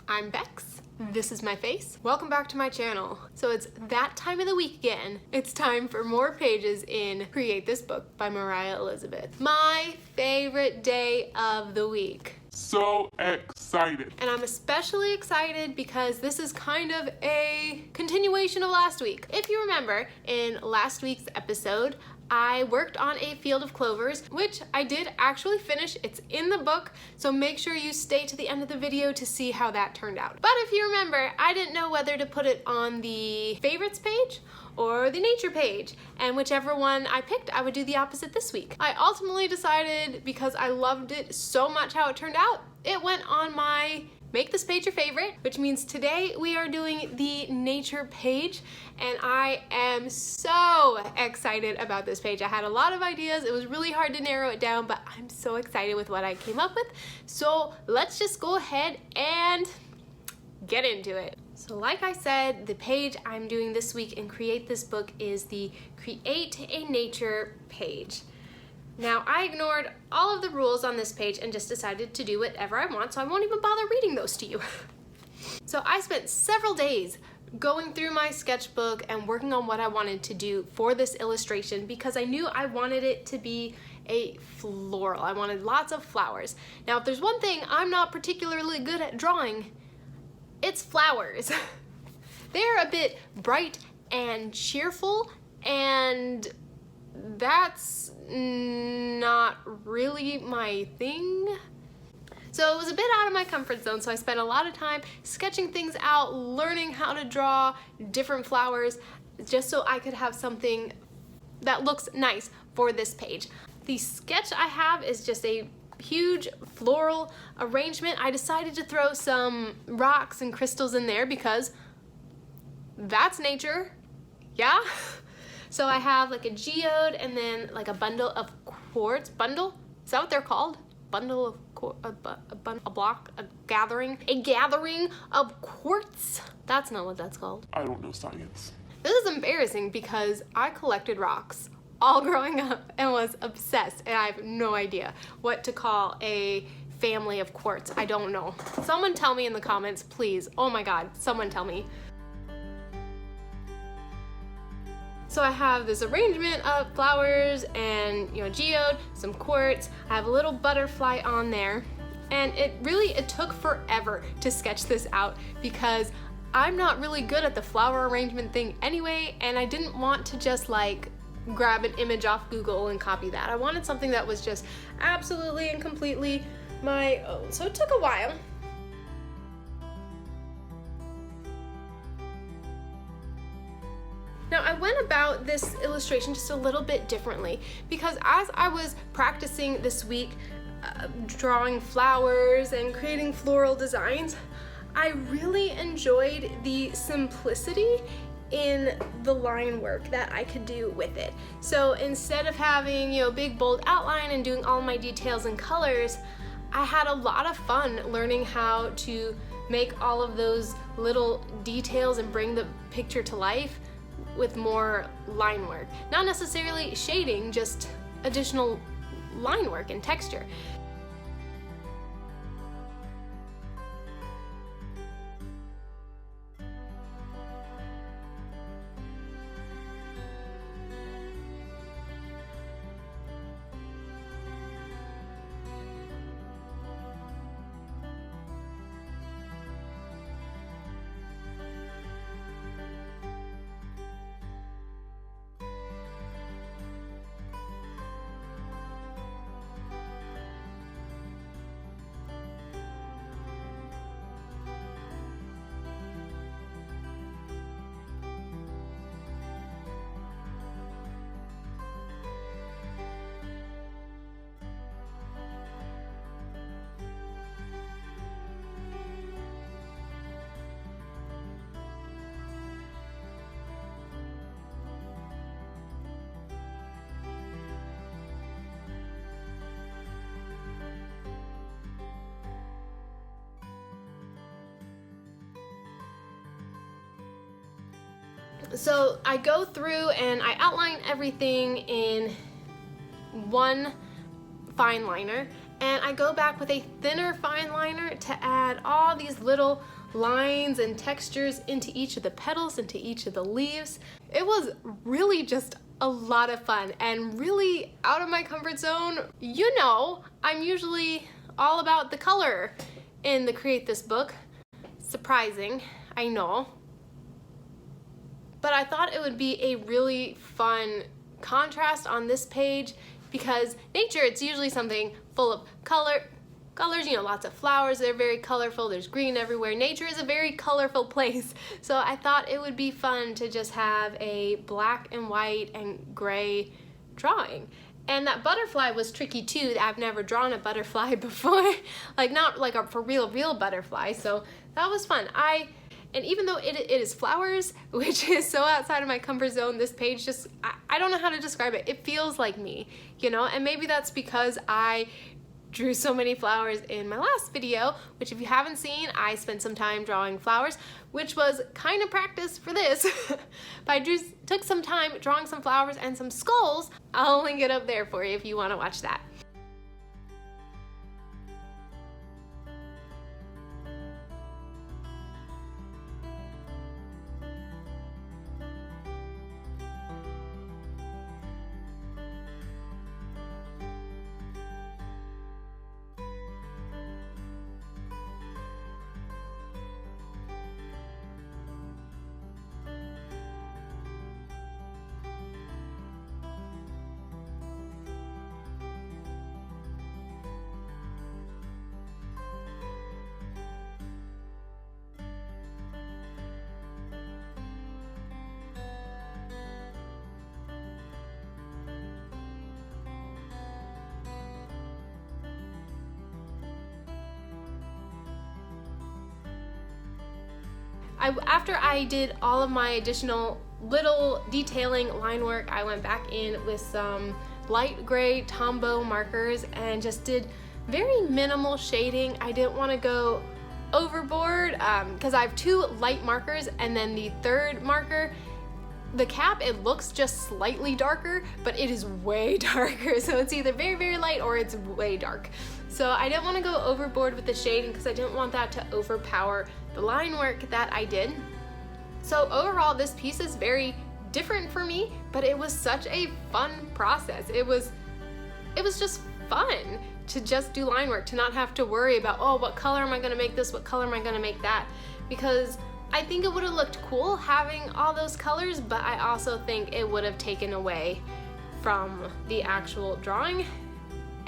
I'm Bex. This is my face. Welcome back to my channel. So it's that time of the week again. It's time for more pages in Create This Book by Mariah Elizabeth. My favorite day of the week. So excited. And I'm especially excited because this is kind of a continuation of last week. If you remember, in last week's episode, I worked on a field of clovers, which I did actually finish. It's in the book, so make sure you stay to the end of the video to see how that turned out. But if you remember, I didn't know whether to put it on the favorites page or the nature page, and whichever one I picked, I would do the opposite this week. I ultimately decided, because I loved it so much how it turned out, it went on my Make this page your favorite, which means today we are doing the nature page, and I am so excited about this page. I had a lot of ideas. It was really hard to narrow it down, but I'm so excited with what I came up with. So let's just go ahead and get into it. So like I said, the page I'm doing this week in Create This Book is the Create a Nature page. Now, I ignored all of the rules on this page and just decided to do whatever I want, so I won't even bother reading those to you. So I spent several days going through my sketchbook and working on what I wanted to do for this illustration because I knew I wanted it to be a floral. I wanted lots of flowers. Now, if there's one thing I'm not particularly good at drawing, it's flowers. They're a bit bright and cheerful, and that's not really my thing. So it was a bit out of my comfort zone, so I spent a lot of time sketching things out, learning how to draw different flowers, just so I could have something that looks nice for this page. The sketch I have is just a huge floral arrangement. I decided to throw some rocks and crystals in there because that's nature, yeah? So I have like a geode and then like a bundle of quartz. Bundle? Is that what they're called? Bundle of a gathering of quartz. That's not what that's called. I don't know science. This is embarrassing because I collected rocks all growing up and was obsessed, and I have no idea what to call a family of quartz. I don't know. Someone tell me in the comments, please. Oh my God, someone tell me. So I have this arrangement of flowers and, geode, some quartz. I have a little butterfly on there. And it took forever to sketch this out because I'm not really good at the flower arrangement thing anyway, and I didn't want to just like grab an image off Google and copy that. I wanted something that was just absolutely and completely my own. So it took a while. Now, I went about this illustration just a little bit differently because as I was practicing this week, drawing flowers and creating floral designs, I really enjoyed the simplicity in the line work that I could do with it. So instead of having, big bold outline and doing all my details and colors, I had a lot of fun learning how to make all of those little details and bring the picture to life with more line work. Not necessarily shading, just additional line work and texture. So I go through and I outline everything in one fine liner, and I go back with a thinner fine liner to add all these little lines and textures into each of the petals, into each of the leaves. It was really just a lot of fun and really out of my comfort zone. You know, I'm usually all about the color in the Create This book. Surprising, I know. But I thought it would be a really fun contrast on this page because nature, it's usually something full of colors, you know, lots of flowers, they're very colorful, there's green everywhere. Nature is a very colorful place. So I thought it would be fun to just have a black and white and gray drawing. And that butterfly was tricky too. I've never drawn a butterfly before, like not like a for real butterfly. So that was fun. And even though it is flowers, which is so outside of my comfort zone, this page just, I don't know how to describe it. It feels like me, you know, and maybe that's because I drew so many flowers in my last video, which if you haven't seen, I spent some time drawing flowers, which was kind of practice for this. But I took some time drawing some flowers and some skulls. I'll link it up there for you if you want to watch that. After I did all of my additional little detailing line work, I went back in with some light gray Tombow markers and just did very minimal shading. I didn't want to go overboard because I have two light markers, and then the third marker, the cap, it looks just slightly darker, but it is way darker. So it's either very light or it's way dark. So I didn't want to go overboard with the shading because I didn't want that to overpower the line work that I did. So overall, this piece is very different for me, but it was such a fun process. It was just fun to just do line work, to not have to worry about, oh, what color am I gonna make this? What color am I gonna make that? Because I think it would have looked cool having all those colors, but I also think it would have taken away from the actual drawing.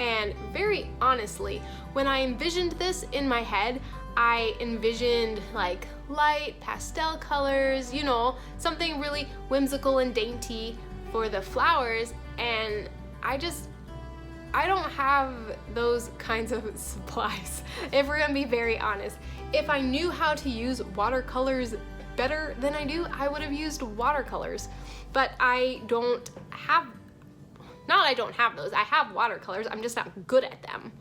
And very honestly, when I envisioned this in my head, I envisioned like light pastel colors, you know, something really whimsical and dainty for the flowers, and I don't have those kinds of supplies, if we're gonna be very honest. If I knew how to use watercolors better than I do, I would have used watercolors, but I don't have, not I don't have those, I have watercolors, I'm just not good at them.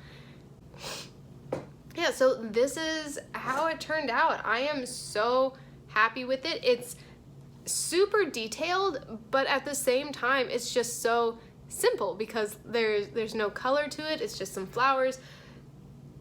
Yeah, so this is how it turned out. I am so happy with it. It's super detailed, but at the same time, it's just so simple because there's no color to it. It's just some flowers.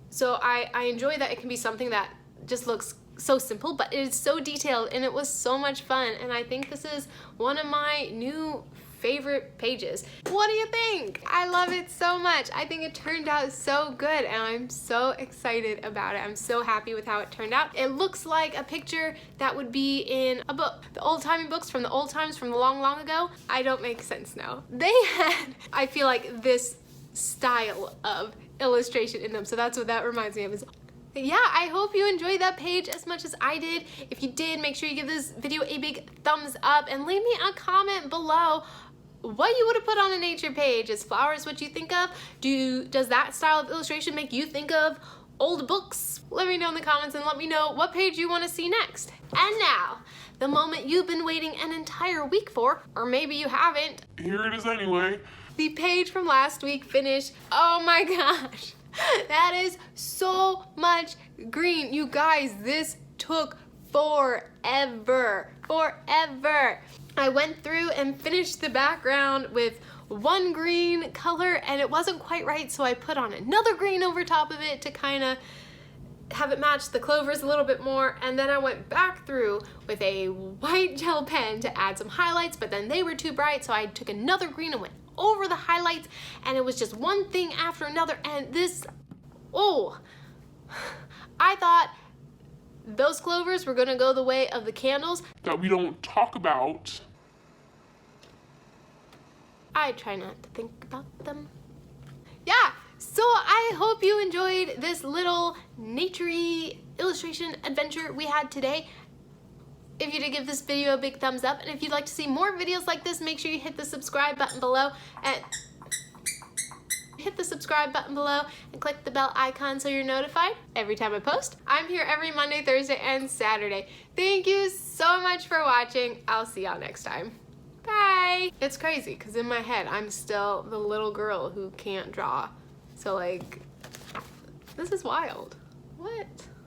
So I enjoy that it can be something that just looks so simple, but it is so detailed and it was so much fun. And I think this is one of my new favorite pages. What do you think? I love it so much. I think it turned out so good and I'm so excited about it. I'm so happy with how it turned out. It looks like a picture that would be in a book. The old-timey books from the old times, from the long ago. I don't make sense now. They had, I feel like, this style of illustration in them, so that's what that reminds me of. Yeah, I hope you enjoyed that page as much as I did. If you did, make sure you give this video a big thumbs up and leave me a comment below what you would have put on a nature page. Is flowers what you think of? Does that style of illustration make you think of old books? Let me know in the comments and let me know what page you want to see next. And now, the moment you've been waiting an entire week for, or maybe you haven't. Here it is anyway. The page from last week finished. Oh my gosh, that is so much green. You guys, this took forever. I went through and finished the background with one green color and it wasn't quite right, so I put on another green over top of it to kind of have it match the clovers a little bit more, and then I went back through with a white gel pen to add some highlights, but then they were too bright, so I took another green and went over the highlights, and it was just one thing after another, and this, oh, I thought those clovers were gonna go the way of the candles that we don't talk about. I try not to think about them. Yeah, so I hope you enjoyed this little nature-y illustration adventure we had today. If you did, give this video a big thumbs up, and if you'd like to see more videos like this, make sure you hit the subscribe button below and click the bell icon so you're notified every time I post. I'm here every Monday, Thursday, and Saturday. Thank you so much for watching. I'll see y'all next time. Bye. It's crazy because in my head I'm still the little girl who can't draw. So like, this is wild. What?